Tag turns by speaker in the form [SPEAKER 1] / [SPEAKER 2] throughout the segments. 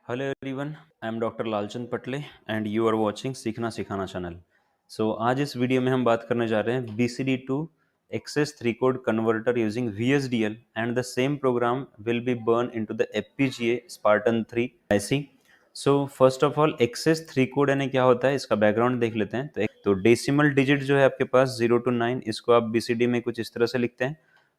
[SPEAKER 1] Hello everyone, I am doctor Lalchand Patle and you are watching Seekhna Sikhana channel. सो आज इस video में हम बात करने जा रहे हैं BCD to excess 3 code converter using VSDL and the same program will be burn into the FPGA Spartan 3 IC। So first of all excess 3 code यानी क्या होता है, इसका बैकग्राउंड देख लेते हैं। तो डेसिमल डिजिट जो है आपके पास 0 to 9, इसको आप BCD में कुछ इस तरह से लिखते हैं।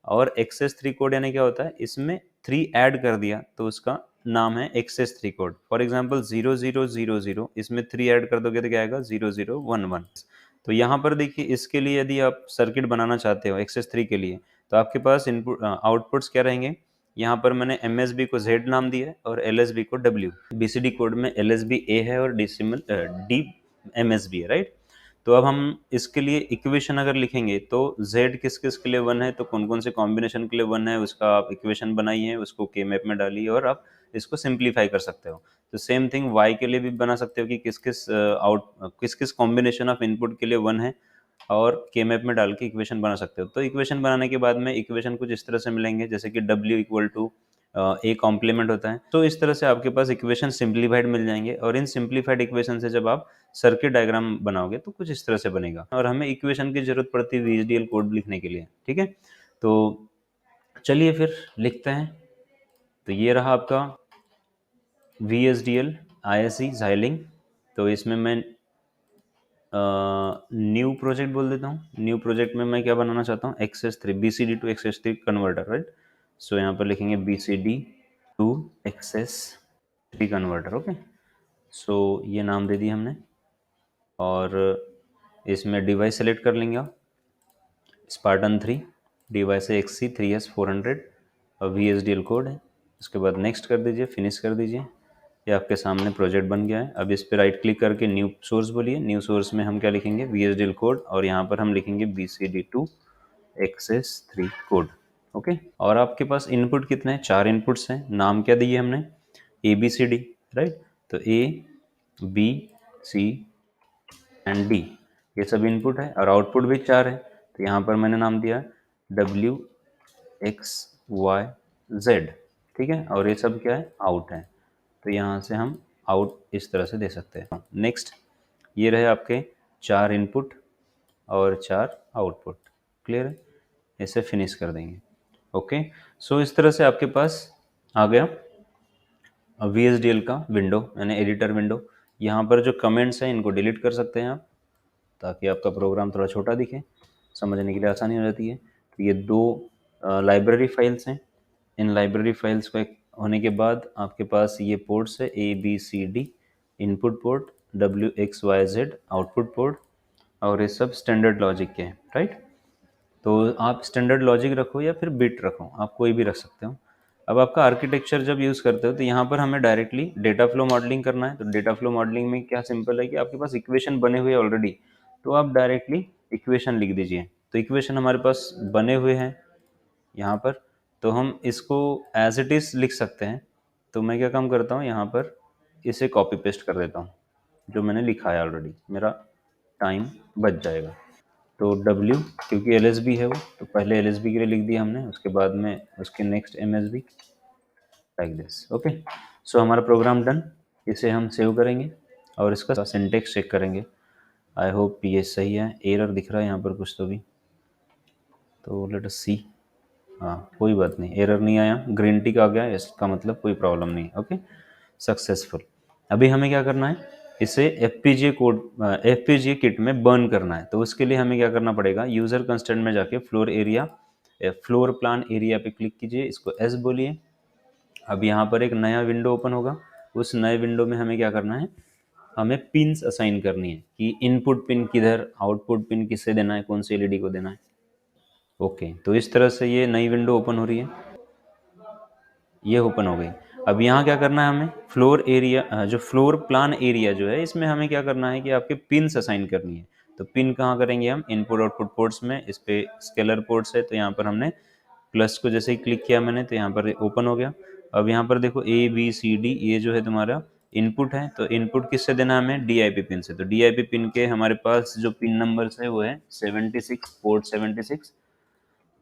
[SPEAKER 1] और एक्सेस 3 कोड यानी क्या होता है, इसमें 3 ऐड कर दिया तो उसका नाम है एक्सेस 3 कोड। फॉर एग्जांपल 0000, इसमें 3 ऐड कर दोगे तो क्या आएगा 0011। तो यहाँ पर देखिए, इसके लिए यदि आप सर्किट बनाना चाहते हो एक्सेस 3 के लिए, तो आपके पास इनपुट आउटपुट्स क्या रहेंगे। यहाँ पर मैंने MSB को Z नाम दिया है और LSB को W। BCD कोड में LSB A है और डेसिमल D MSB है, राइट। तो अब हम इसके लिए इक्वेशन अगर लिखेंगे तो Z किस किस के लिए 1 है, तो कौन कौन से कॉम्बिनेशन के लिए 1 है, उसका आप इक्वेशन बनाइए, उसको के मैप में डालिए और आप इसको सिंप्लीफाई कर सकते हो। तो सेम थिंग Y के लिए भी बना सकते हो कि किस किस कॉम्बिनेशन ऑफ इनपुट के लिए 1 है, और के मैप में डाल के इक्वेशन बना सकते हो। तो इक्वेशन बनाने के बाद में इक्वेशन कुछ इस तरह से मिलेंगे, जैसे कि W equal to A complement होता है। तो इस तरह से आपके पास इक्वेशन सिंप्लीफाइड मिल जाएंगे, और इन सिंप्लीफाइड इक्वेशन से जब आप सर्किट डायग्राम बनाओगे तो कुछ इस तरह से बनेगा। और हमें इक्वेशन की जरूरत पड़ती है VHDL कोड लिखने के लिए, ठीक है। तो चलिए फिर लिखते हैं। तो ये रहा आपका VHDL ISE Xilinx। तो इसमें मैं न्यू प्रोजेक्ट बोल देता हूँ। न्यू प्रोजेक्ट में मैं क्या बनाना चाहता हूँ, excess 3 BCD to excess 3 converter, right. So यहाँ पर लिखेंगे BCD to excess 3 converter, okay. So ये नाम दे दिया हमने, और इसमें डिवाइस सेलेक्ट कर लेंगे आप, स्पार्टन 3 डिवाइस है XC3S400 और VHDL कोड है। उसके बाद नेक्स्ट कर दीजिए, फिनिश कर दीजिए। ये आपके सामने प्रोजेक्ट बन गया है। अब इस पर राइट क्लिक करके न्यू सोर्स बोलिए। न्यू सोर्स में हम क्या लिखेंगे, VHDL कोड, और यहाँ पर हम लिखेंगे BCD to excess 3 code, okay. और आपके पास इनपुट कितने हैं, 4 इनपुट्स हैं। नाम क्या दिए हमने, ABCD, राइट। तो A B C and D, ये सब इनपुट है, और आउटपुट भी 4 है। तो यहाँ पर मैंने नाम दिया W X Y Z, ठीक है। और ये सब क्या है, आउट है। तो यहाँ से हम आउट इस तरह से दे सकते हैं। नेक्स्ट, ये रहे आपके 4 इनपुट और 4 आउटपुट, क्लियर है। इसे फिनिश कर देंगे, ओके। सो इस तरह से आपके पास आ गया VHDL का विंडो, यानी एडिटर विंडो। यहाँ पर जो कमेंट्स हैं इनको डिलीट कर सकते हैं आप, ताकि आपका प्रोग्राम थोड़ा छोटा दिखे, समझने के लिए आसानी हो जाती है। तो ये 2 लाइब्रेरी फाइल्स हैं। इन लाइब्रेरी फाइल्स को होने के बाद आपके पास ये पोर्ट्स है ABCD input port, WXYZ output port, और ये सब स्टैंडर्ड लॉजिक के हैं, राइट। तो आप स्टैंडर्ड लॉजिक रखो या फिर बिट रखो, आप कोई भी रख सकते हो। अब आपका आर्किटेक्चर जब यूज़ करते हो तो यहाँ पर हमें डायरेक्टली डेटा फ्लो मॉडलिंग करना है। तो डेटा फ्लो मॉडलिंग में क्या सिंपल है कि आपके पास इक्वेशन बने हुए ऑलरेडी, तो आप डायरेक्टली इक्वेशन लिख दीजिए। तो इक्वेशन हमारे पास बने हुए हैं यहाँ पर, तो हम इसको एज इट इज़ लिख सकते हैं। तो मैं क्या काम करता हूँ, यहाँ पर इसे कॉपी पेस्ट कर देता हूँ, जो मैंने लिखा है ऑलरेडी, मेरा टाइम बच जाएगा। तो W, क्योंकि LSB है वो, तो पहले LSB के लिए लिख दिया हमने, उसके बाद में उसके next MSB, like this, okay. So हमारा प्रोग्राम डन। इसे हम सेव करेंगे और इसका सिंटेक्स चेक करेंगे। आई होप ये सही है। एरर दिख रहा है यहाँ पर कुछ तो भी, तो लेट अस सी। हाँ, कोई बात नहीं, एरर नहीं आया, ग्रीन टिक आ गया, इसका मतलब कोई प्रॉब्लम नहीं, ओके, सक्सेसफुल। अभी हमें क्या करना है, इसे FPGA किट में बर्न करना है। तो उसके लिए हमें क्या करना पड़ेगा, यूज़र कंस्ट्रेंट में जाके फ्लोर प्लान एरिया पे क्लिक कीजिए, इसको S बोलिए। अब यहाँ पर एक नया विंडो ओपन होगा। उस नए विंडो में हमें क्या करना है, हमें पिन्स असाइन करनी है कि इनपुट पिन किधर, आउटपुट पिन किसे देना है, कौन सी LED को देना है, ओके। तो इस तरह से ये नई विंडो ओपन हो रही है, ये ओपन हो गई। अब यहाँ क्या करना है हमें, फ्लोर एरिया जो फ्लोर प्लान एरिया जो है, इसमें हमें क्या करना है कि आपके पिन्स असाइन करनी है। तो पिन कहाँ करेंगे हम, इनपुट आउटपुट पोर्ट्स में। इस पे स्केलर पोर्ट्स है, तो यहाँ पर हमने प्लस को जैसे ही क्लिक किया मैंने, तो यहाँ पर ओपन हो गया। अब यहाँ पर देखो ABCD, ये जो है तुम्हारा इनपुट है। तो इनपुट किससे देना है हमें, DIP पिन से। तो DIP पिन के हमारे पास जो पिन नंबर्स है वो है 76, port 76,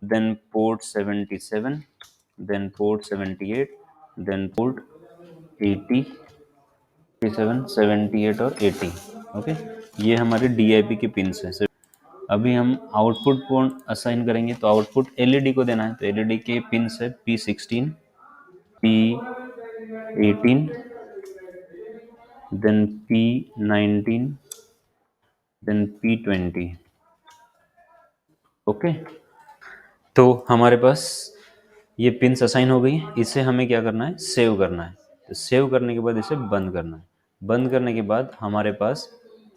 [SPEAKER 1] then port 77, then port 78, then port 80, 57, 78 और 80। ओके, ये हमारे DIP के पिंस हैं। अभी हम आउटपुट को असाइन करेंगे, तो आउटपुट LED को देना है, तो LED के पिंस है P16, P18, then P19, then P20। Okay, तो हमारे पास ये पिन्स असाइन हो गई। इसे हमें क्या करना है, सेव करना है। तो सेव करने के बाद इसे बंद करना है। बंद करने के बाद हमारे पास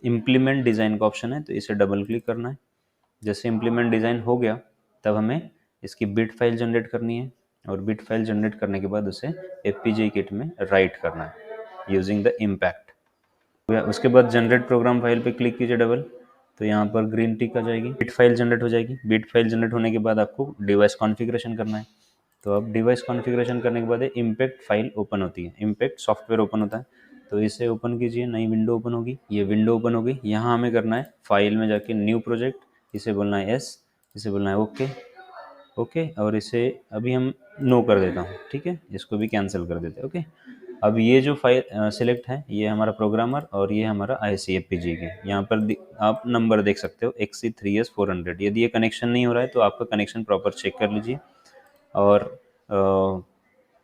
[SPEAKER 1] इम्प्लीमेंट डिज़ाइन का ऑप्शन है, तो इसे डबल क्लिक करना है। जैसे इम्प्लीमेंट डिज़ाइन हो गया, तब हमें इसकी बिट फाइल जनरेट करनी है, और बिट फाइल जनरेट करने के बाद उसे FPGA किट में राइट करना है यूजिंग द इम्पैक्ट। उसके बाद जनरेट प्रोग्राम फाइल पे क्लिक कीजिए डबल, तो यहाँ पर ग्रीन टिक आ जाएगी, बिट फाइल जनरेट हो जाएगी। बिट फाइल जनरेट होने के बाद आपको डिवाइस कॉन्फ़िगरेशन करना है। तो अब डिवाइस कॉन्फ़िगरेशन करने के बाद इम्पैक्ट फाइल ओपन होती है, इम्पैक्ट सॉफ्टवेयर ओपन होता है। तो इसे ओपन कीजिए, नई विंडो ओपन होगी। ये विंडो ओपन होगी। यहाँ हमें करना है फाइल में जाके न्यू प्रोजेक्ट, इसे बोलना है यस, इसे बोलना है ओके। ओके, और इसे अभी हम नो कर देता हूँ, ठीक है, इसको भी कैंसिल कर देते हैं। ओके, अब ये जो फाइल सिलेक्ट है, ये हमारा प्रोग्रामर और ये हमारा IC FPGA के। यहाँ पर आप नंबर देख सकते हो XC3S400। यदि ये कनेक्शन नहीं हो रहा है तो आपका कनेक्शन प्रॉपर चेक कर लीजिए, और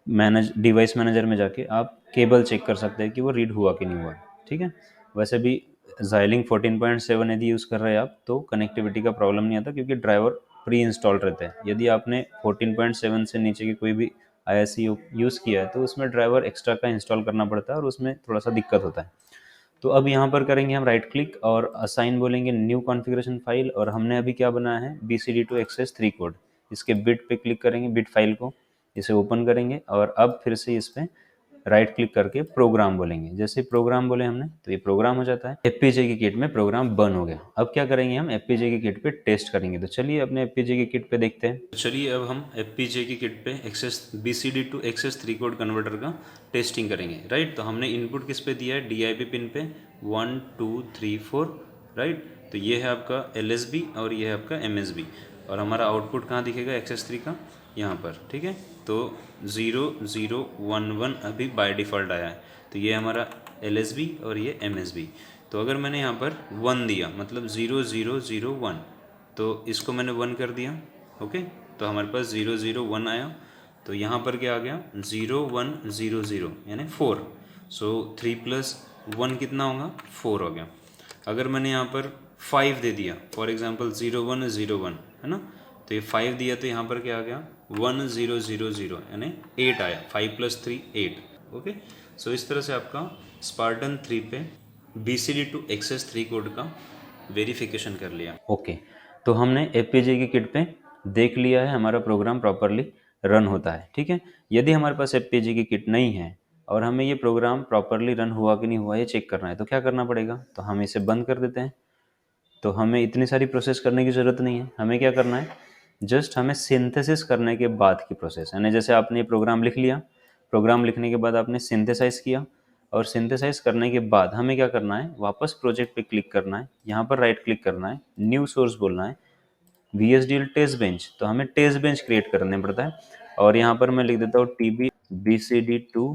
[SPEAKER 1] मैनेज डिवाइस मैनेजर में जाके आप केबल चेक कर सकते हैं कि वो रीड हुआ कि नहीं हुआ, ठीक है। वैसे भी Xilinx 14.7 यदि यूज़ कर रहे हैं आप, तो कनेक्टिविटी का प्रॉब्लम नहीं आता, क्योंकि ड्राइवर प्री इंस्टॉल रहते हैं। यदि आपने 14.7 से नीचे की कोई भी IC यूज़ किया है, तो उसमें ड्राइवर एक्स्ट्रा का इंस्टॉल करना पड़ता है, और उसमें थोड़ा सा दिक्कत होता है। तो अब यहाँ पर करेंगे हम राइट क्लिक और असाइन बोलेंगे न्यू कॉन्फ़िगरेशन फाइल, और हमने अभी क्या बनाया है, BCD to XS3 कोड। इसके बिट पे क्लिक करेंगे, बिट फाइल को, इसे ओपन करेंगे, और अब फिर से इस पर राइट क्लिक करके प्रोग्राम बोलेंगे। जैसे प्रोग्राम बोले हमने, तो ये प्रोग्राम हो जाता है। FPGA की किट में प्रोग्राम बन हो गया। अब क्या करेंगे, हम FPGA की किट पे टेस्ट करेंगे। तो चलिए अपने FPGA की किट पे देखते हैं। तो चलिए अब हम FPGA की किट पे BCD to XS3 code converter का टेस्टिंग करेंगे, राइट। तो हमने इनपुट किस पे दिया है, DIP पिन पे 1 2 3 4, राइट। तो ये है आपका LSB और ये है आपका MSB, और हमारा आउटपुट कहाँ दिखेगा XS3 का, यहाँ पर, ठीक है। तो 0 0 1 1 अभी बाय डिफ़ॉल्ट आया है। तो ये हमारा LSB और ये MSB। तो अगर मैंने यहाँ पर 1 दिया, मतलब 0 0 0 1, तो इसको मैंने 1 कर दिया। ओके, तो हमारे पास 0 0 1 आया। तो यहाँ पर क्या आ गया, 0 1 0 0 यानी 4। सो 3 प्लस 1 कितना होगा, 4 हो गया। अगर मैंने यहाँ पर 5 दे दिया, फॉर एग्जांपल 0 1 0 1, है ना, तो ये 5 दिया, तो यहाँ पर क्या आ गया, 1 0 0 0 यानी 8 आया। 5 प्लस 3 8। ओके, सो इस तरह से आपका स्पार्टन 3 पे BCD to XS3 कोड का वेरिफिकेशन कर लिया। ओके, तो हमने FPGA की किट पे देख लिया है हमारा प्रोग्राम प्रॉपरली रन होता है, ठीक है। यदि हमारे पास FPGA की किट नहीं है और हमें ये प्रोग्राम प्रॉपरली रन हुआ कि नहीं हुआ ये चेक करना है, तो क्या करना पड़ेगा, तो हम इसे बंद कर देते हैं। तो हमें इतनी सारी प्रोसेस करने की ज़रूरत नहीं है। हमें क्या करना है, जस्ट हमें सिंथेसिस करने के बाद की प्रोसेस, यानी जैसे आपने ये प्रोग्राम लिख लिया, प्रोग्राम लिखने के बाद आपने सिंथेसाइज किया, और सिंथेसाइज करने के बाद हमें क्या करना है, वापस प्रोजेक्ट पे क्लिक करना है, यहाँ पर राइट क्लिक करना है, न्यू सोर्स बोलना है, VSDL टेस्ट बेंच। तो हमें टेस्ट बेंच क्रिएट करने पड़ता है, और यहाँ पर मैं लिख देता हूँ TB BCD to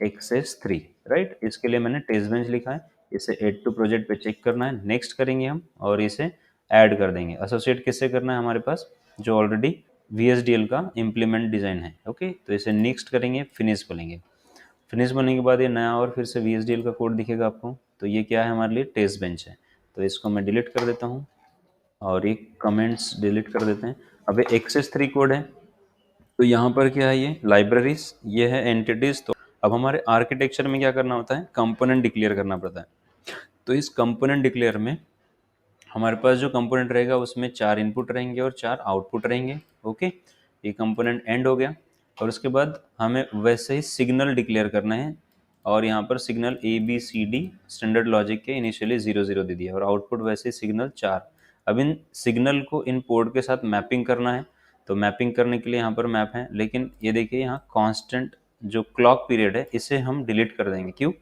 [SPEAKER 1] XS3, right. इसके लिए मैंने टेस्ट बेंच लिखा है। इसे ऐड टू प्रोजेक्ट पे चेक करना है, नेक्स्ट करेंगे हम, और इसे ऐड कर देंगे। एसोसिएट किससे करना है, हमारे पास जो ऑलरेडी VSDL का इम्प्लीमेंट डिज़ाइन है। ओके, तो इसे नेक्स्ट करेंगे, फिनिश बोलेंगे। फिनिश बनने के बाद ये नया और फिर से VSDL का कोड दिखेगा आपको। तो ये क्या है, हमारे लिए टेस्ट बेंच है। तो इसको मैं डिलीट कर देता हूँ, और ये कमेंट्स डिलीट कर देते हैं। अब ये XS3 कोड है, तो यहाँ पर क्या है, ये लाइब्रेरीज, ये है एंटिटीज। तो अब हमारे आर्किटेक्चर में क्या करना होता है, कंपोनेंट डिक्लेयर करना पड़ता है। तो इस कंपोनेंट डिक्लेयर में हमारे पास जो कंपोनेंट रहेगा उसमें 4 इनपुट रहेंगे और 4 आउटपुट रहेंगे। ओके, ये कंपोनेंट एंड हो गया, और उसके बाद हमें वैसे ही सिग्नल डिक्लेयर करना है, और यहाँ पर सिग्नल ABCD स्टैंडर्ड लॉजिक के इनिशियली 0 0 दे दिया, और आउटपुट वैसे ही सिग्नल 4। अब इन सिग्नल को इन पोर्ट के साथ मैपिंग करना है। तो मैपिंग करने के लिए यहाँ पर मैप है, लेकिन ये देखिए यहाँ कांस्टेंट जो क्लॉक पीरियड है इसे हम डिलीट कर देंगे। क्यों,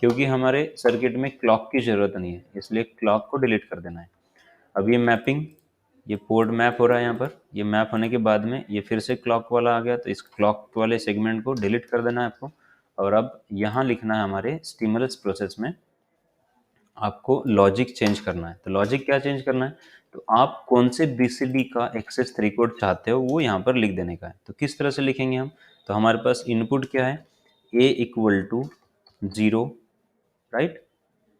[SPEAKER 1] क्योंकि हमारे सर्किट में क्लॉक की ज़रूरत नहीं है, इसलिए क्लॉक को डिलीट कर देना है। अब ये मैपिंग, ये पोर्ट मैप हो रहा है यहाँ पर, ये मैप होने के बाद में ये फिर से क्लॉक वाला आ गया, तो इस क्लॉक वाले सेगमेंट को डिलीट कर देना है आपको, और अब यहाँ लिखना है हमारे स्टिमुलस प्रोसेस में, आपको लॉजिक चेंज करना है। तो लॉजिक क्या चेंज करना है, तो आप कौन से BCD का एक्सेस 3 कोड चाहते हो वो यहाँ पर लिख देने का है। तो किस तरह से लिखेंगे हम, तो हमारे पास इनपुट क्या है, A equal to 0, right,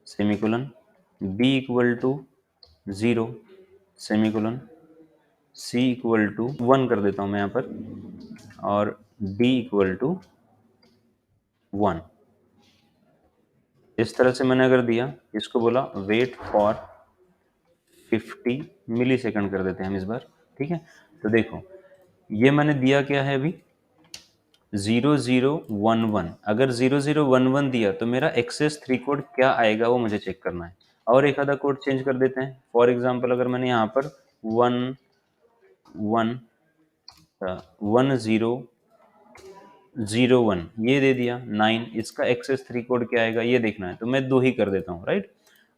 [SPEAKER 1] semicolon, B equal to 0, semicolon, C equal to 1 कर देता हूँ मैं यहाँ पर, और D इक्वल टू 1। इस तरह से मैंने अगर दिया, इसको बोला वेट फॉर 50 मिली सेकंड कर देते हैं हम इस बार, ठीक है। तो देखो ये मैंने दिया क्या है अभी 0011, अगर 0011 दिया तो मेरा एक्सेस 3 कोड क्या आएगा वो मुझे चेक करना है। और एक आधा कोड चेंज कर देते हैं, फॉर एग्जांपल अगर मैंने यहाँ पर 1001 ये दे दिया 9, इसका एक्सेस 3 कोड क्या आएगा ये देखना है, तो मैं 2 ही कर देता हूँ, राइट।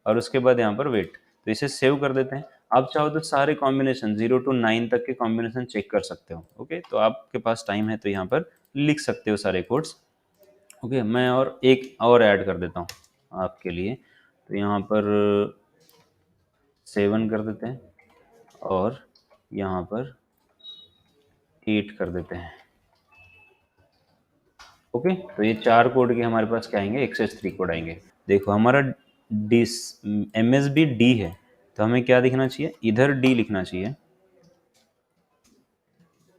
[SPEAKER 1] और उसके बाद यहाँ पर वेट, तो इसे सेव कर देते हैं। आप चाहो तो सारे कॉम्बिनेशन 0 to 9 तक के कॉम्बिनेशन चेक कर सकते हो, ओके। तो आपके पास टाइम है तो यहाँ पर लिख सकते हो सारे कोड्स, ओके। मैं और एक और ऐड कर देता हूँ आपके लिए, तो यहाँ पर 7 कर देते हैं और यहाँ पर 8 कर देते हैं, ओके। तो ये 4 कोड के हमारे पास क्या आएंगे, एक्सेस 3 कोड आएंगे। देखो हमारा MSB D है, तो हमें क्या दिखना चाहिए, इधर D लिखना चाहिए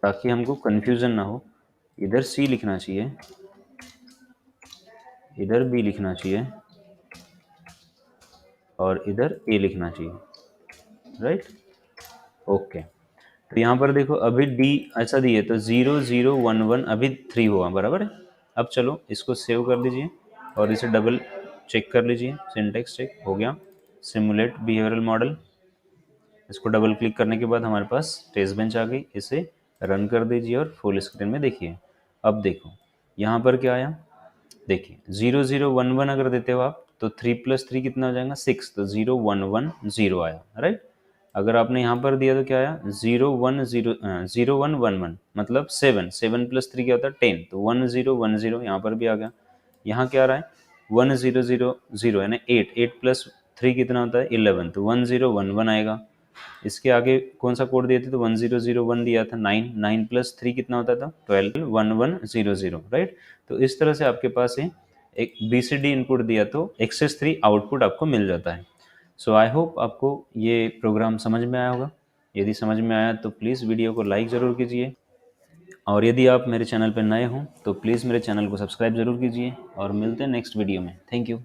[SPEAKER 1] ताकि हमको कंफ्यूजन ना हो। इधर C लिखना चाहिए, इधर B लिखना चाहिए और इधर A लिखना चाहिए, राइट, ओके। तो यहाँ पर देखो अभी D ऐसा दिए तो 0011 अभी 3 हुआ, बराबर है। अब चलो इसको सेव कर दीजिए और इसे डबल चेक कर लीजिए, सिंटैक्स चेक हो गया, सिमुलेट बिहेवियरल मॉडल। इसको डबल क्लिक करने के बाद हमारे पास टेस्ट बेंच आ गई, इसे रन कर दीजिए और फुल स्क्रीन में देखिए। अब देखो यहाँ पर क्या आया, देखिए 0011 अगर देते हो आप तो 3 + 3 कितना हो जाएगा 6, तो 0110 आया, राइट। अगर आपने यहाँ पर दिया तो क्या आया 0111 मतलब 7 + 3 क्या होता है 10, तो 1010 यहाँ पर भी आ गया। यहाँ क्या आ रहा है 1000 यानी 8 + 3 कितना होता है 11, तो 1011 आएगा। इसके आगे कौन सा कोड दिए थे, तो 1001 दिया था, 9 + 3 कितना होता था 12, 1100, राइट। तो इस तरह से आपके पास है एक BCD इनपुट दिया तो एक्सेस 3 आउटपुट आपको मिल जाता है। सो आई होप आपको ये प्रोग्राम समझ में आया होगा। यदि समझ में आया तो प्लीज़ वीडियो को लाइक ज़रूर कीजिए, और यदि आप मेरे चैनल पर नए हों तो प्लीज़ मेरे चैनल को सब्सक्राइब ज़रूर कीजिए, और मिलते हैं नेक्स्ट वीडियो में। Thank you.